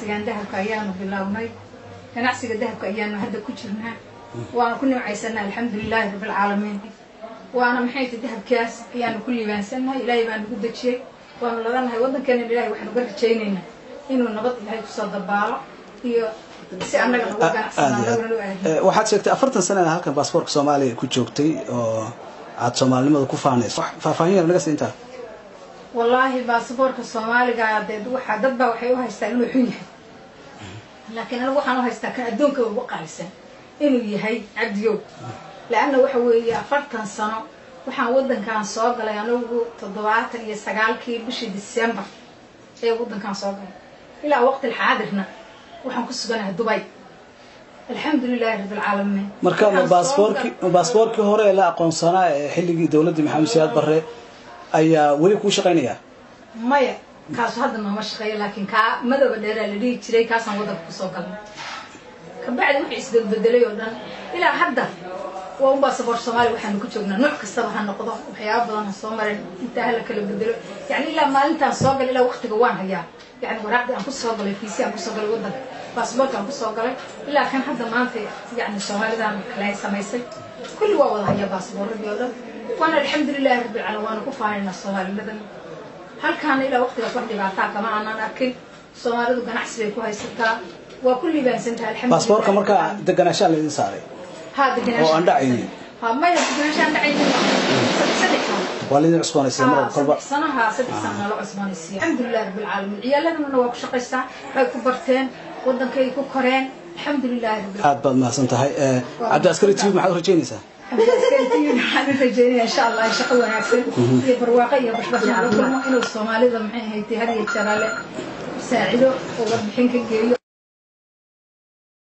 ganacsigan dahabka ayaanu bilownay ganacsiga dahabka ayaanu hadda ku jirnaa waana ku nimcaysanaa alxamdulilaahi rabbil caalamiin waana maxay tahay dahabkaas ayaanu ku liibaansanaa ilaahay baan ugu dajiyay waanu ladanahay waddankeena ilaahay waxaanu ka rajaynaynaa inuu nabad ilaahay kusoo dabaalo iyo si annaga nagu ganacsanaa waxaad sheegtay 40 sano halkan baasaboorka Soomaaliya ku joogtay oo aad Soomaalinimada ku faanayso faahfaahin naga siintaa والله باسبورك الصومالي قاعد دوحة دبا وحيو هايستانو حيه لكن أنا وحنا هايستان أدونك وبقى لسه إنه يهي عديو لأنه وحوي فرطن سنة وحنا ودن كان صاغ لأنه تضوعات يستقال كي بشي ديسمبر إيه ودن كان صاغ إلى وقت الحاضرنا وحنا كسبنا دبي الحمد لله رب العالمين مركب باسبورك هوري لا أقون سنة حلقي دولة محمد سياد بري ayaa wali ku shaqeynaya maya kaas hadda ma shaqeeyo laakiin ka madaba dheer la dhigi jiray kaasan wada ku soo galay ka bacdi wixii isbedelay oo dhan ilaa hadda waa baasaboor Soomaali waxaan ku joognaa nooc kasta ha noqdo waxyaabo badan soo marin inta hal kala bedelo yani ilaa maalintan soo galay ilaa waqtiga waan hayaa yani waraaqdi aan ku soo galay fiisi aan ku soo galay wadanka baasaboorka aan ku soo galay ilaa kan hadda maanta yani Soomaalidan kala samaysay kulli waa wada hayaa baasaboorada oo dhan وانا الحمد لله رب العالمين وانا كفاينا الصومالي لدن هل كان الى وقت وحدي بعطاك كما انا اكل صوماليdu ganacsi bay ku haysataa waa kulli baan santaa alxamdulillah baasaboorka marka deganaansho la idin saaray ha deganaansho oo aan dhacaynin ha ma deganaansho aan dhacaynin والدين عثمان السمر قلبه سنها 6 سنه لو عثمان السي الحمد لله رب العالمين عيالنا waa ku shaqaystaan way ku barteen wadankay ku koreen الحمد لله رب العالمين aad baad mahadsantahay cabdi askari TV maxaad rajaynaysaa أنا رجعني إن شاء الله شقوة نفسه هي برواقية بس إنه الصومالي ضمحين هي تهري الشغالة ساعده وضبحين كجيو